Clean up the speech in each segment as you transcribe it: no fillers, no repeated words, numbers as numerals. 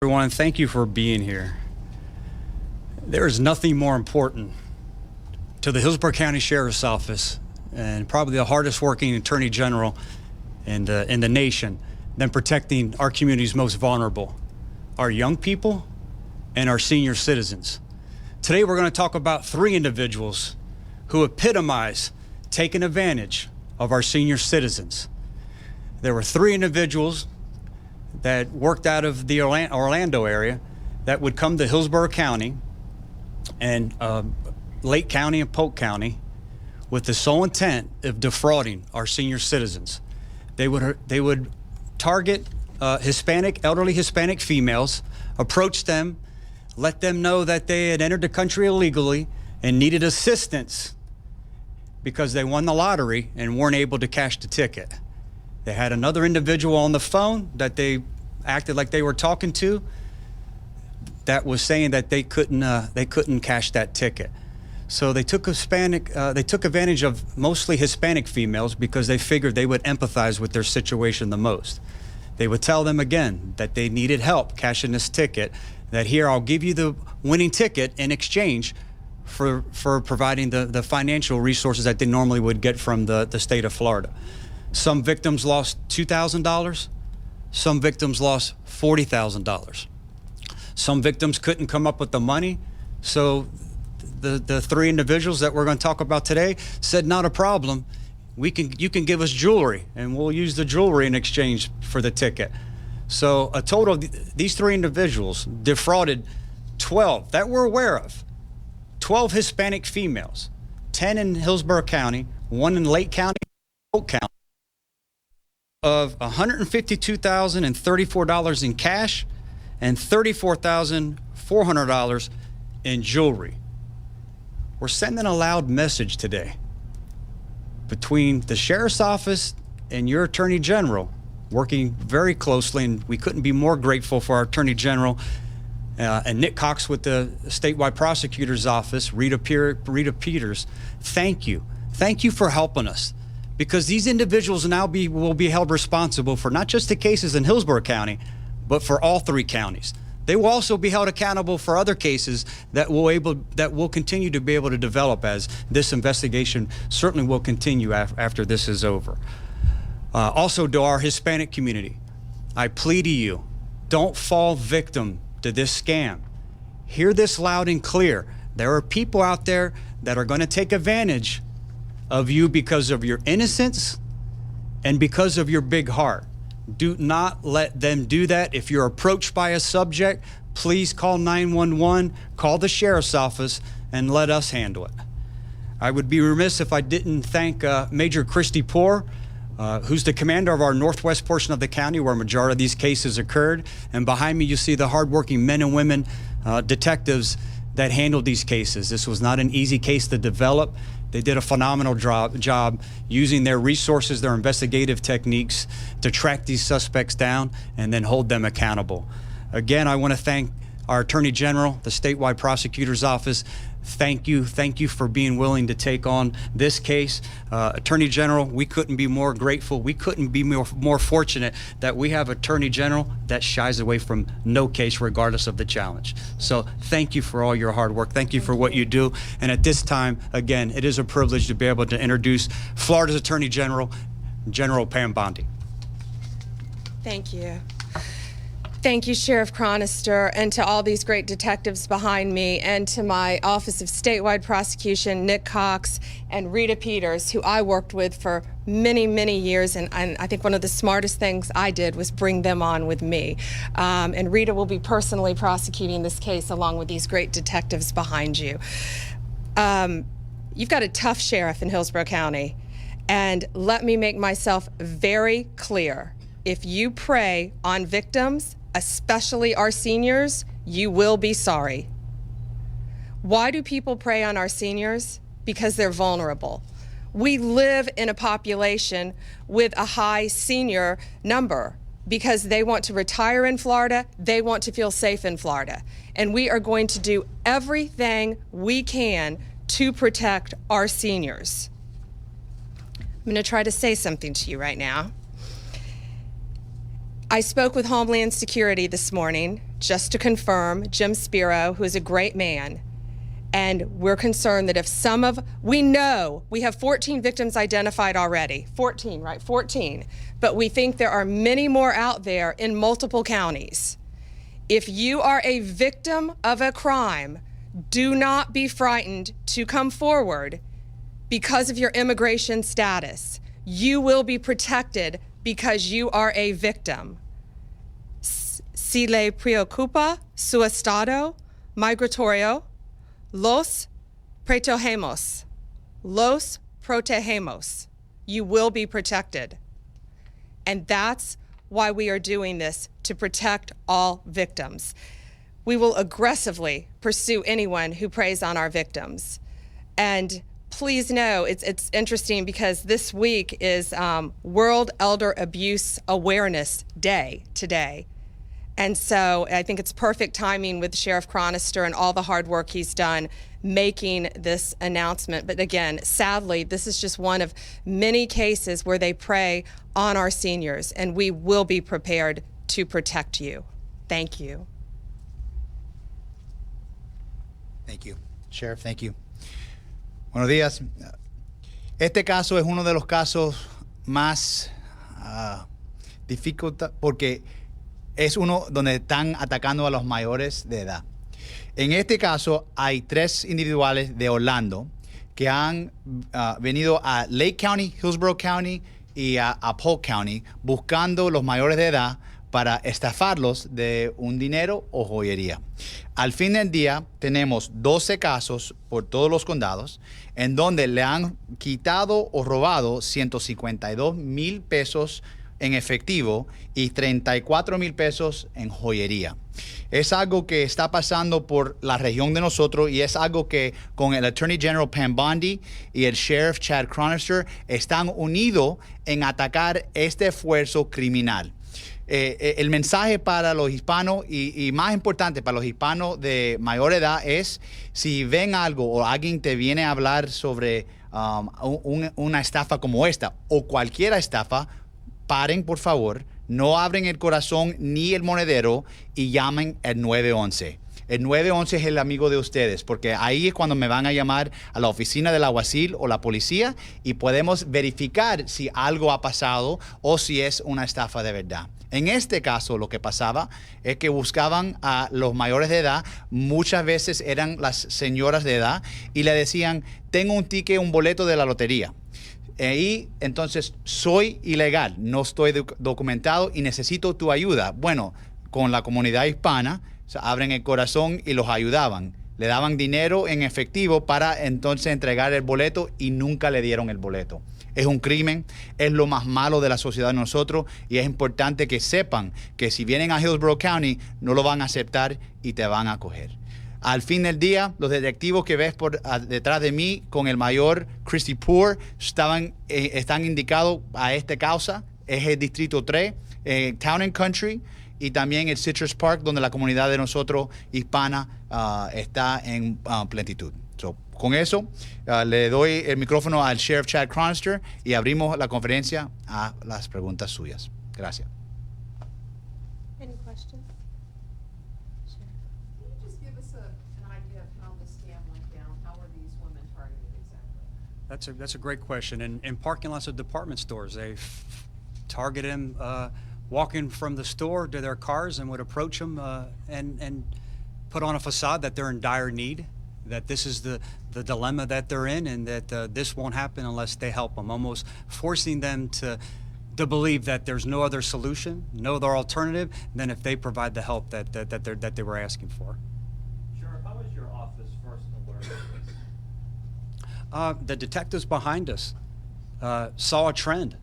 everyone, and thank you for being here. There is nothing more important to the Hillsborough County Sheriff's Office, and probably the hardest working Attorney General in the nation, than protecting our community's most vulnerable, our young people and our senior citizens. Today we're going to talk about three individuals who epitomize taking advantage of our senior citizens. There were three individuals that worked out of the Orlando area that would come to Hillsborough County and Lake County and Polk County with the sole intent of defrauding our senior citizens. They would target elderly Hispanic females, approach them, let them know that they had entered the country illegally and needed assistance because they won the lottery and weren't able to cash the ticket. They had another individual on the phone that they acted like they were talking to that was saying that they couldn't cash that ticket. So they took advantage of mostly Hispanic females because they figured they would empathize with their situation the most. They would tell them again that they needed help cashing this ticket, that here, I'll give you the winning ticket in exchange for providing the financial resources that they normally would get from the state of Florida. Some victims lost $2,000. Some victims lost $40,000. Some victims couldn't come up with the money, so the three individuals that we're going to talk about today said, not a problem. You can give us jewelry, and we'll use the jewelry in exchange for the ticket. So a total of these three individuals defrauded 12 that we're aware of, 12 Hispanic females, 10 in Hillsborough County, 1 in Lake County, Polk County, of $152,034 in cash and $34,400 in jewelry. We're sending a loud message today between the Sheriff's Office and your Attorney General, working very closely, and we couldn't be more grateful for our Attorney General and Nick Cox with the statewide prosecutor's office, Rita Peters. Thank you. Thank you for helping us, because these individuals now will be held responsible for not just the cases in Hillsborough County, but for all three counties. They will also be held accountable for other cases that will continue to be able to develop as this investigation certainly will continue after this is over. Also, to our Hispanic community, I plead to you, don't fall victim to this scam. Hear this loud and clear. There are people out there that are going to take advantage of you because of your innocence and because of your big heart. Do not let them do that. If you're approached by a subject, please call 911, call the Sheriff's Office, and let us handle it. I would be remiss if I didn't thank Major Christy Poor, who's the commander of our northwest portion of the county where a majority of these cases occurred. And behind me, you see the hardworking men and women, detectives that handled these cases. This was not an easy case to develop. They did a phenomenal job using their resources, their investigative techniques to track these suspects down and then hold them accountable. Again, I want to thank our Attorney General, the statewide prosecutor's office. Thank you for being willing to take on this case. Attorney General, we couldn't be more grateful. We couldn't be more fortunate that we have Attorney General that shies away from no case regardless of the challenge. So thank you for all your hard work. Thank you for what you do. And at this time, again, it is a privilege to be able to introduce Florida's Attorney General, General Pam Bondi. Thank you. Thank you, Sheriff Chronister, and to all these great detectives behind me, and to my Office of Statewide Prosecution, Nick Cox, and Rita Peters, who I worked with for many, many years, and I think one of the smartest things I did was bring them on with me. And Rita will be personally prosecuting this case along with these great detectives behind you. You've got a tough sheriff in Hillsborough County, and let me make myself very clear. If you prey on victims, especially our seniors, you will be sorry. Why do people prey on our seniors? Because they're vulnerable. We live in a population with a high senior number because they want to retire in Florida, they want to feel safe in Florida. And we are going to do everything we can to protect our seniors. I'm going to try to say something to you right now. I spoke with Homeland Security this morning, just to confirm, Jim Spiro, who is a great man, and we're concerned that if we know we have 14 victims identified already. 14, right? 14. But we think there are many more out there in multiple counties. If you are a victim of a crime, do not be frightened to come forward because of your immigration status. You will be protected because you are a victim. Si le preocupa su estado migratorio, los protegemos. Los protegemos. You will be protected. And that's why we are doing this, to protect all victims. We will aggressively pursue anyone who preys on our victims. And please know, it's interesting because this week is World Elder Abuse Awareness Day today. And so I think it's perfect timing with Sheriff Chronister and all the hard work he's done making this announcement. But again, sadly, this is just one of many cases where they prey on our seniors, and we will be prepared to protect you. Thank you. Thank you. Sheriff, thank you. Buenos días. Este caso es uno de los casos más difíciles porque es uno donde están atacando a los mayores de edad. En este caso hay 3 individuales de Orlando que han venido a Lake County, Hillsborough County y a Polk County buscando los mayores de edad para estafarlos de un dinero o joyería. Al fin del día tenemos 12 casos por todos los condados en donde le han quitado o robado 152,000 pesos en efectivo y 34,000 pesos en joyería. Es algo que está pasando por la región de nosotros y es algo que con el Attorney General Pam Bondi y el Sheriff Chad Chronister están unidos en atacar este esfuerzo criminal. El mensaje para los hispanos y más importante para los hispanos de mayor edad es si ven algo o alguien te viene a hablar sobre una estafa como esta o cualquier estafa, paren por favor, no abren el corazón ni el monedero y llamen al 911. El 911 es el amigo de ustedes, porque ahí es cuando me van a llamar a la oficina del alguacil o la policía y podemos verificar si algo ha pasado o si es una estafa de verdad. En este caso, lo que pasaba es que buscaban a los mayores de edad, muchas veces eran las señoras de edad, y le decían, tengo un ticket, un boleto de la lotería. Y entonces soy ilegal, no estoy documentado y necesito tu ayuda. Bueno, con la comunidad hispana, abren el corazón y los ayudaban. Le daban dinero en efectivo para entonces entregar el boleto y nunca le dieron el boleto. Es un crimen, es lo más malo de la sociedad de nosotros y es importante que sepan que si vienen a Hillsborough County no lo van a aceptar y te van a coger. Al fin del día, los detectivos que ves detrás de mí con el mayor Christy Poor están indicados a esta causa. Es el Distrito 3, Town and Country y también el Citrus Park, donde la comunidad de nosotros hispana está en plenitud. Con eso, le doy el micrófono al Sheriff Chad Chronister y abrimos la conferencia a las preguntas suyas. Gracias. Any questions? Can you just give us an idea of how the scam went down? How were these women targeted exactly? That's a great question. In parking lots of department stores, they targeted them walking from the store to their cars and would approach them and put on a facade that they're in dire need, that this is the dilemma that they're in, and that this won't happen unless they help them, almost forcing them to believe that there's no other solution, no other alternative than if they provide the help that they were asking for. Sheriff, how was your office first alerted to this? The detectives behind us saw a trend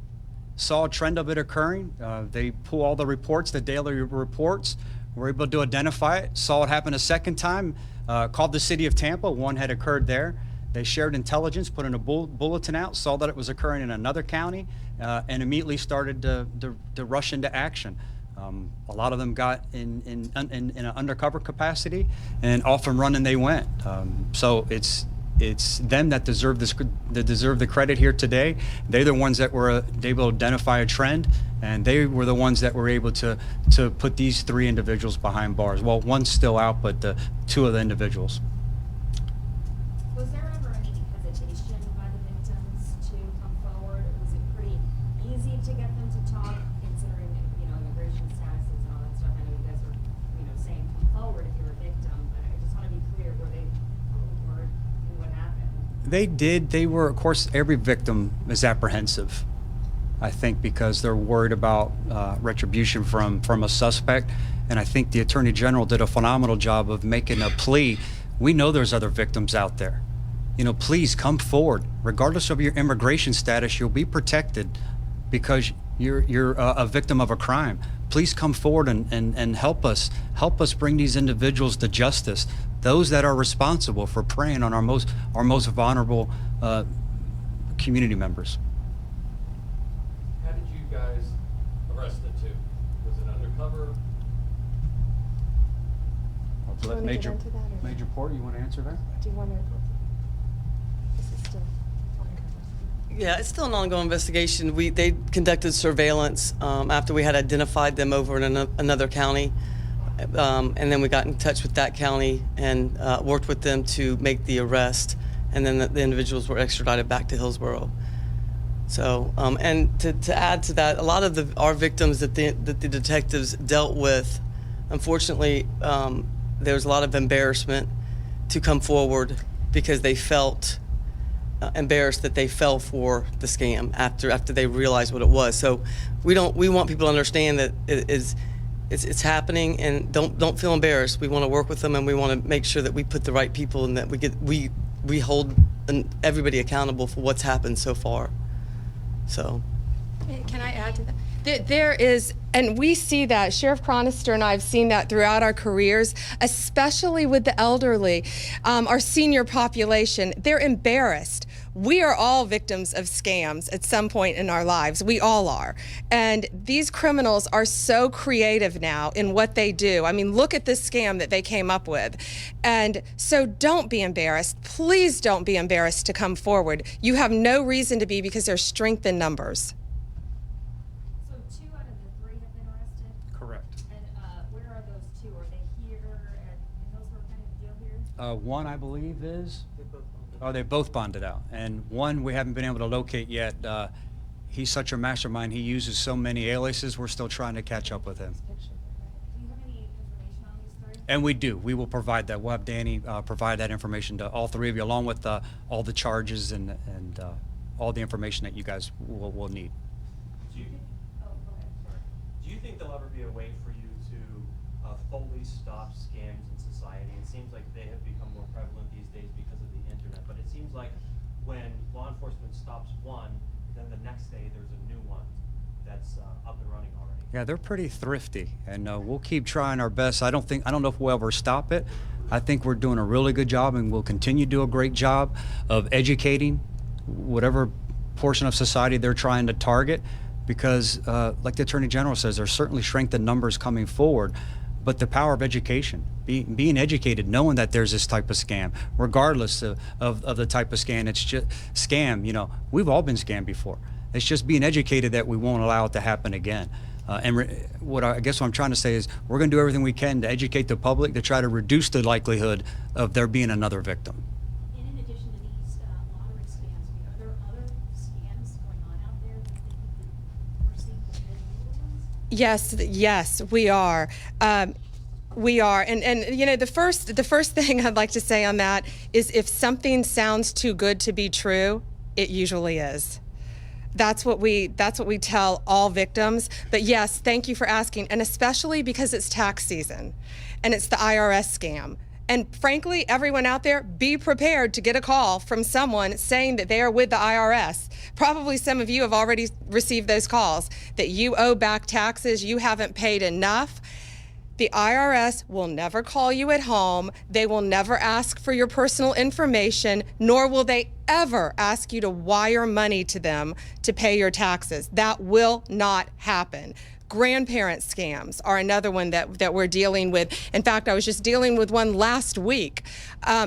of it occurring. They pull all the reports, the daily reports, were able to identify it, saw it happen a second time, called the city of Tampa. One had occurred there. They shared intelligence, put in a bulletin out, saw that it was occurring in another county, and immediately started to rush into action. A lot of them got in an undercover capacity, and off and running they went. So it's it's them that deserve the credit here today. They're the ones that were able to identify a trend, and they were the ones that were able to put these 3 individuals behind bars. Well, one's still out, but 2 of the individuals. Was there ever any hesitation by the victims to come forward? Was it pretty easy to get them to talk, considering, immigration statuses and all that stuff? I know you guys were, saying come forward if you're a victim, but I just want to be clear, were they forward in what happened? They did. They were, of course, every victim is apprehensive, I think, because they're worried about retribution from a suspect. And I think the Attorney General did a phenomenal job of making a plea. We know there's other victims out there. Please come forward. Regardless of your immigration status, you'll be protected because you're a victim of a crime. Please come forward and help us bring these individuals to justice. Those that are responsible for preying on our most vulnerable community members. How did you guys arrest the 2? Was it undercover? Do you wanna get into that, or- Major Port, you want to answer that? Do you want to? This is still ongoing. Yeah, it's still an ongoing investigation. They conducted surveillance after we had identified them over in another county. And then we got in touch with that county and worked with them to make the arrest. And then the individuals were extradited back to Hillsborough. So, and to add to that, a lot of our victims that the detectives dealt with, unfortunately, there was a lot of embarrassment to come forward because they felt embarrassed that they fell for the scam after they realized what it was. So we want people to understand that it's happening, and don't feel embarrassed. We want to work with them, and we want to make sure that we put the right people and that we hold everybody accountable for what's happened so far. So. Can I add to that? There is, and we see that, Sheriff Chronister and I have seen that throughout our careers, especially with the elderly, our senior population. They're embarrassed. We are all victims of scams at some point in our lives. We all are. And these criminals are so creative now in what they do. I mean, look at this scam that they came up with. And so don't be embarrassed. Please don't be embarrassed to come forward. You have no reason to be, because there's strength in numbers. So 2 out of the 3 have been arrested? Correct. And where are those 2? Are they here in Hillsborough County Jail here? One, I believe, is. Oh, they both bonded out. And one we haven't been able to locate yet. He's such a mastermind. He uses so many aliases. We're still trying to catch up with him. Do you have any information on these 3? And we do. We will provide that. We'll have Danny provide that information to all 3 of you, along with all the charges and all the information that you guys will need. Do you, Oh, go ahead. Sorry. do you think there'll ever be a way for you to fully stop scams in society? It seems like they have become more prevalent these days because of the internet, but it seems like when law enforcement stops one, then the next day there's a new one that's up and running already. Yeah, they're pretty thrifty, and we'll keep trying our best. I don't know if we'll ever stop it. I think we're doing a really good job, and we'll continue to do a great job of educating whatever portion of society they're trying to target, because like the Attorney General says, there's certainly strength in numbers coming forward, but the power of education, being educated, knowing that there's this type of scam, regardless of the type of scam. It's just scam, we've all been scammed before. It's just being educated that we won't allow it to happen again. What I guess what I'm trying to say is we're going to do everything we can to educate the public to try to reduce the likelihood of there being another victim. And in addition to these lottery scams, are there other scams going on out there that you could foresee potential ones? Yes, we are. We are, and the first thing I'd like to say on that is, if something sounds too good to be true, it usually is. That's what we tell all victims. But yes, thank you for asking, and especially because it's tax season, and it's the IRS scam. And frankly, everyone out there, be prepared to get a call from someone saying that they are with the IRS. Probably some of you have already received those calls, that you owe back taxes, you haven't paid enough. The IRS will never call you at home. They will never ask for your personal information, nor will they ever ask you to wire money to them to pay your taxes. That will not happen. Grandparent scams are another one that we're dealing with. In fact, I was just dealing with one last week.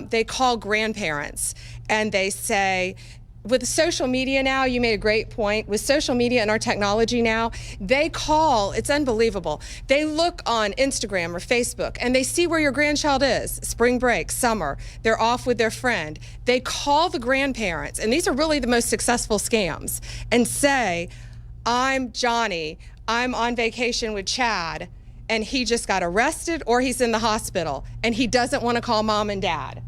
They call grandparents and they say, with social media now, you made a great point. With social media and our technology now, they call, it's unbelievable. They look on Instagram or Facebook and they see where your grandchild is, spring break, summer, they're off with their friend. They call the grandparents, and these are really the most successful scams, and say, I'm Johnny, I'm on vacation with Chad, and he just got arrested or he's in the hospital, and he doesn't want to call mom and dad.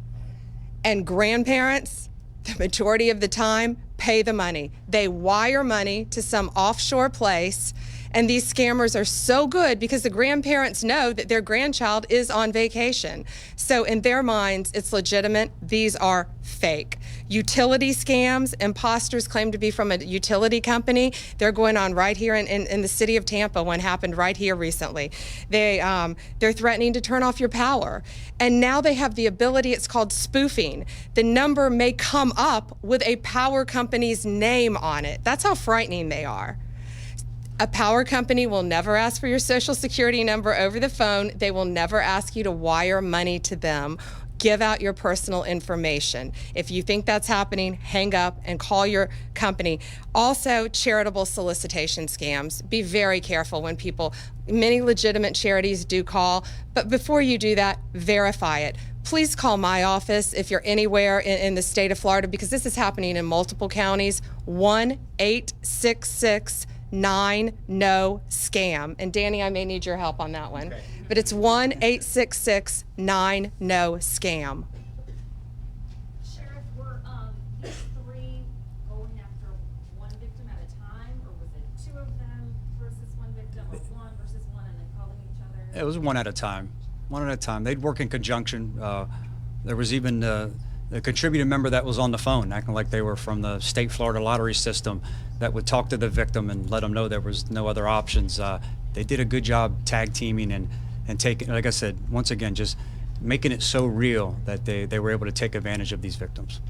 And grandparents, the majority of the time, pay the money. They wire money to some offshore place, and these scammers are so good because the grandparents know that their grandchild is on vacation. So in their minds, it's legitimate. These are fake. Utility scams, imposters claim to be from a utility company. They're going on right here in the city of Tampa. One happened right here recently. They're threatening to turn off your power. And now they have the ability, it's called spoofing. The number may come up with a power company's name on it. That's how frightening they are. A power company will never ask for your social security number over the phone. They will never ask you to wire money to them. Give out your personal information. If you think that's happening, hang up and call your company. Also, charitable solicitation scams. Be very careful when many legitimate charities do call, but before you do that, verify it. Please call my office if you're anywhere in the state of Florida, because this is happening in multiple counties. 1-866-9-NO-SCAM. And Danny, I may need your help on that one. Okay. But it's 1-866-9-NO-SCAM. Sheriff, were these three going after one victim at a time, or was it two of them versus one victim, or one versus one and then calling each other? It was one at a time. One at a time. They'd work in conjunction. There was even a contributing member that was on the phone, acting like they were from the state Florida lottery system, that would talk to the victim and let them know there was no other options. They did a good job tag teaming and taking, like I said, once again, just making it so real that they were able to take advantage of these victims.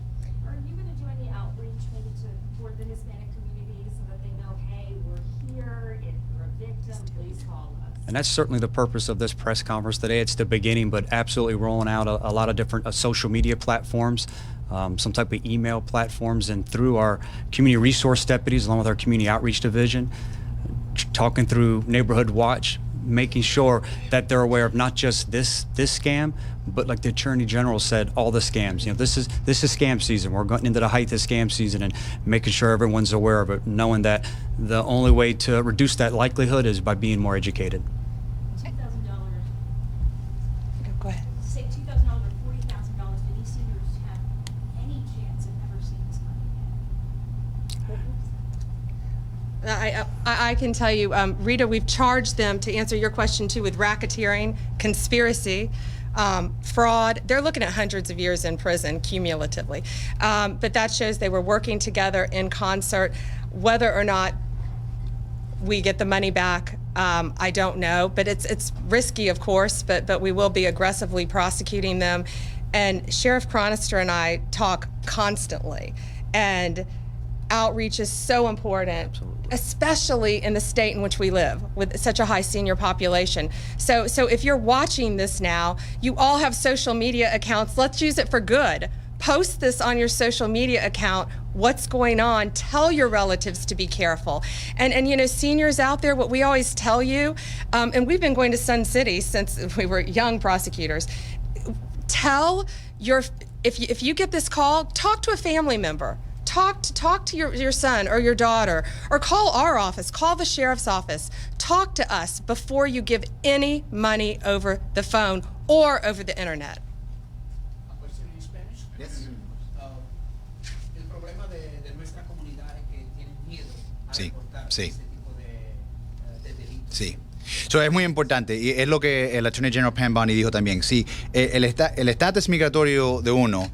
Are you going to do any outreach maybe toward the Hispanic community so that they know, hey, we're here, if you're a victim, please call us? And that's certainly the purpose of this press conference today. It's the beginning, but absolutely rolling out a lot of different social media platforms, some type of email platforms, and through our community resource deputies, along with our community outreach division, talking through Neighborhood Watch, making sure that they're aware of not just this scam, but like the Attorney General said, all the scams. You know, this is scam season. We're going into the height of scam season, and making sure everyone's aware of it, knowing that the only way to reduce that likelihood is by being more educated. $2,000. Go ahead. Say $2,000 or $40,000. Do these seniors have any chance of ever seeing this money again? I can tell you, Rita, we've charged them, to answer your question too, with racketeering, conspiracy, fraud. They're looking at hundreds of years in prison cumulatively. But that shows they were working together in concert. Whether or not we get the money back, I don't know. But it's risky, of course, but we will be aggressively prosecuting them. And Sheriff Chronister and I talk constantly. And outreach is so important. Absolutely. Especially in the state in which we live with such a high senior population. So if you're watching this now, you all have social media accounts. Let's use it for good. Post this on your social media account. What's going on? Tell your relatives to be careful. And you know, seniors out there, what we always tell you, and we've been going to Sun City since we were young prosecutors, tell your, if you get this call, talk to a family member. Talk to your son or your daughter, or call our office, call the sheriff's office. Talk to us before you give any money over the phone or over the internet. A question in Spanish? Yes. El problema de nuestra comunidad es que tienen miedo a Sí, reportar sí. ese tipo de delitos. Sí. So, es muy importante, y es lo que el Attorney General Pam Bondi dijo también. Sí, el estatus migratorio de uno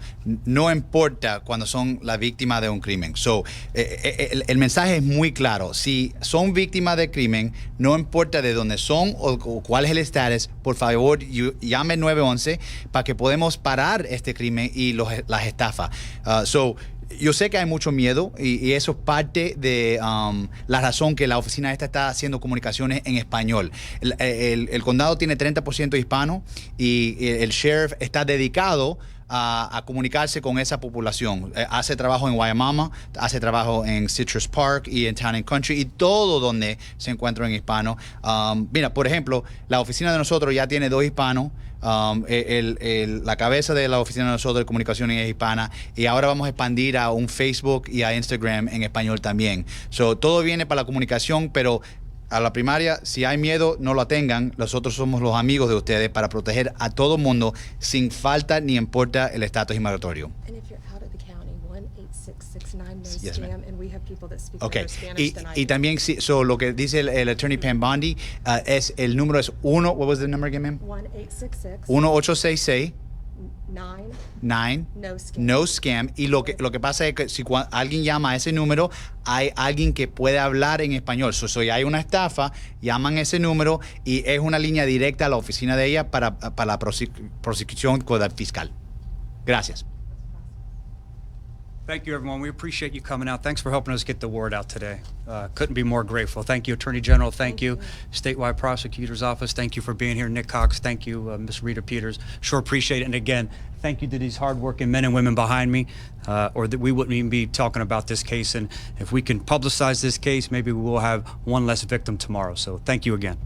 no importa cuando son la víctima de un crimen. So, el mensaje es muy claro. Si son víctimas de crimen, no importa de dónde son o cuál es el estatus, por favor, llame 911 para que podamos parar este crimen y las estafas. So, Yo sé que hay mucho miedo y eso es parte de la razón que la oficina esta está haciendo comunicaciones en español. El condado tiene 30% hispano y el sheriff está dedicado a comunicarse con esa población. Hace trabajo en Guayamama, hace trabajo en Citrus Park y en Town and Country y todo donde se encuentra en hispano. Mira, por ejemplo, la oficina de nosotros ya tiene 2 hispanos. La cabeza de la oficina de nosotros de comunicaciones es hispana y ahora vamos a expandir a un Facebook y a Instagram en español también. Todo viene para la comunicación, pero a la primaria, si hay miedo, no lo tengan. Nosotros somos los amigos de ustedes para proteger a todo el mundo sin falta ni importa el estatus inmigratorio. And if you're out of the county, 1-866-9-NO-SCAM, Yes, ma'am. and we have people that speak Okay. better Spanish than I Y do. también, lo que dice el attorney Pam Bondi, el número es 1, what was the number again, ma'am? 1-866-9 1866 9 no scam. no scam. Y lo que pasa es que si alguien llama a ese número, hay alguien que puede hablar en español. Si hay una estafa, llaman ese número y es una línea directa a la oficina de ella para la prosecución con el fiscal. Gracias. Thank you, everyone. We appreciate you coming out. Thanks for helping us get the word out today. Couldn't be more grateful. Thank you, Attorney General. Thank you, Statewide Prosecutor's Office. Thank you for being here, Nick Cox. Thank you, Ms. Rita Peters. Sure appreciate it. And again, thank you to these hardworking men and women behind me, or that we wouldn't even be talking about this case. And if we can publicize this case, maybe we will have one less victim tomorrow. So thank you again.